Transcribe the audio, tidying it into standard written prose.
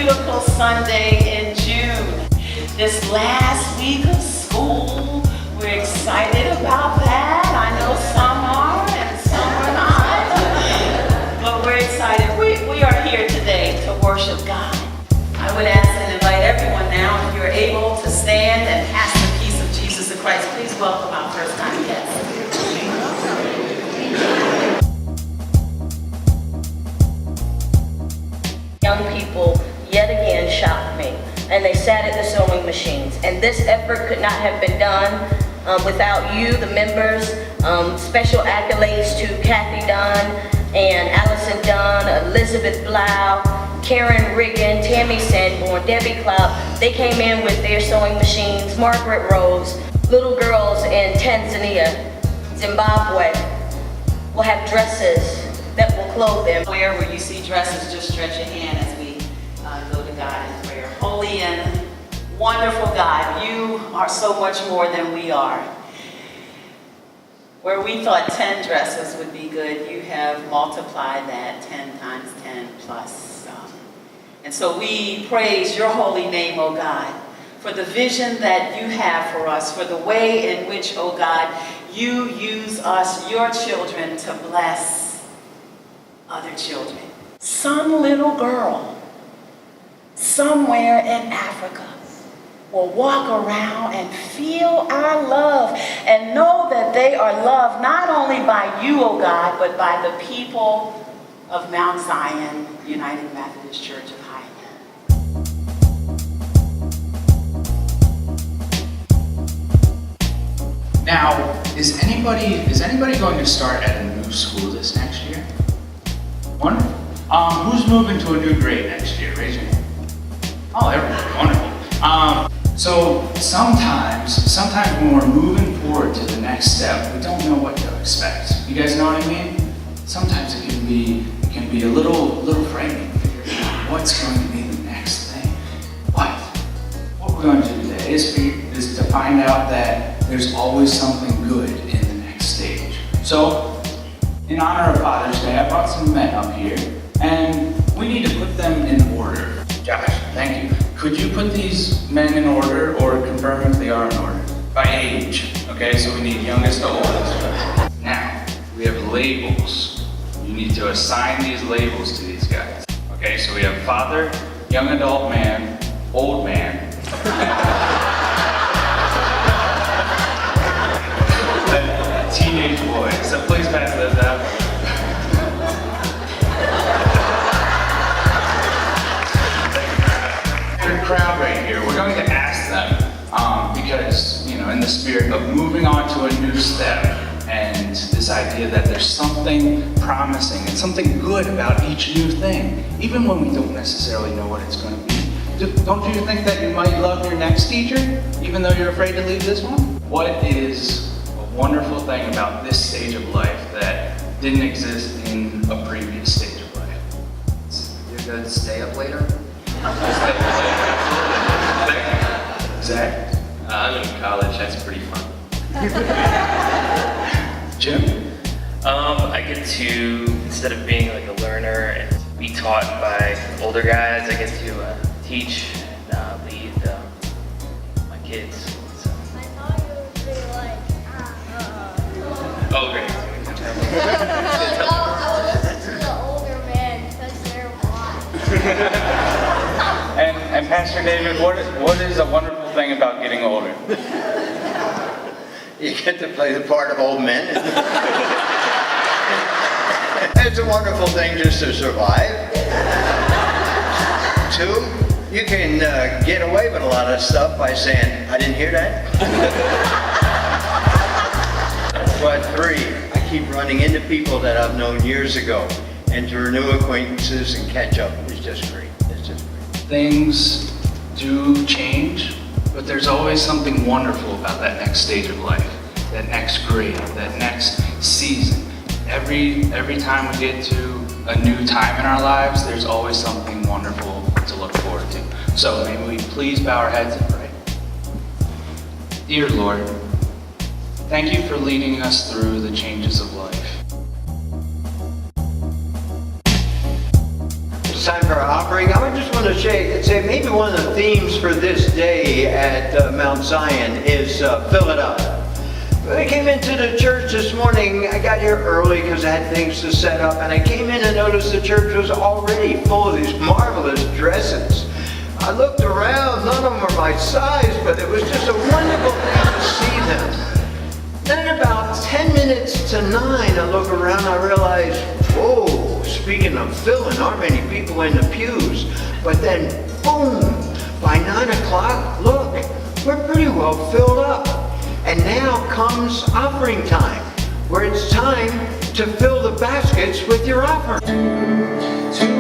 beautiful Sunday in June. This last week of school, we're excited about that. I know some are and some are not, but we're excited. We are here today to worship God. I would ask and invite everyone now, if you're able to stand and pass the peace of Jesus the Christ, please welcome our first time guest. Young people yet again shocked me, and they sat at the sewing machines. And this effort could not have been done without you, the members. Special accolades to Kathy Dunn and Allison Dunn, Elizabeth Blau, Karen Riggin, Tammy Sanborn, Debbie Klopp. They came in with their sewing machines. Margaret Rose, little girls in Tanzania, Zimbabwe will have dresses that will clothe them. Where you see dresses, just stretch your hand as we go to God in prayer. Holy and wonderful God, you are so much more than we are. Where we thought 10 dresses would be good, you have multiplied that 10 times 10 plus. And so we praise your holy name, O God, for the vision that you have for us, for the way in which, O God, you use us, your children, to bless other children. Some little girl somewhere in Africa will walk around and feel our love and know that they are loved not only by you, O God, but by the people of Mount Zion United Methodist Church of Highland. Now, is anybody going to start at a new school this next year? Wonderful. Who's moving to a new grade next year? Raise your hand. Oh, everybody. Wonderful. So sometimes when we're moving forward to the next step, we don't know what to expect. You guys know what I mean? Sometimes it can be a little frightening to figure out what's going to be the next thing. But what we're going to do today is to find out that there's always something good in the next stage. So, in honor of Father's Day, I brought some men up here, and we need to put them in order. Josh, thank you. Could you put these men in order, or confirm if they are in order? By age, okay? So we need youngest to oldest. Now, we have labels. You need to assign these labels to these guys. Okay, so we have father, young adult man, old man, teenage boy. So please pass those out. Crowd right here, we're going to ask them because, in the spirit of moving on to a new step and this idea that there's something promising and something good about each new thing, even when we don't necessarily know what it's going to be. Don't you think that you might love your next teacher, even though you're afraid to leave this one? What is a wonderful thing about this stage of life that didn't exist in a previous stage of life? You're going to stay up later? Zach? I'm in college, that's pretty fun. Jim? I get to, instead of being like a learner and be taught by older guys, I get to teach and lead my kids. So. I thought you would be like, Oh, great. I would listen to the older men because they're wise. And Pastor David, what is a wonderful thing about getting older? You get to play the part of old men. It's a wonderful thing just to survive. 2, you can get away with a lot of stuff by saying, I didn't hear that. But 3, I keep running into people that I've known years ago, and to renew acquaintances and catch up is just great. It's just great. Things do change, but there's always something wonderful about that next stage of life, that next grade, that next season. Every time we get to a new time in our lives, there's always something wonderful to look forward to. So may we please bow our heads and pray. Dear Lord, thank you for leading us through the changes of life. it's time for our offering. I would just want to say maybe one of the themes for this day at Mount Zion is fill it up. When I came into the church this morning, I got here early because I had things to set up, and I came in and noticed the church was already full of these marvelous dresses. I looked around, none of them were my size, but it was just a wonderful thing to see them. Then about 10 minutes to 9, I look around, I realize, whoa, speaking of filling, aren't many people in the pews. But then, boom, by 9 o'clock, look, we're pretty well filled up. And now comes offering time, where it's time to fill the baskets with your offering.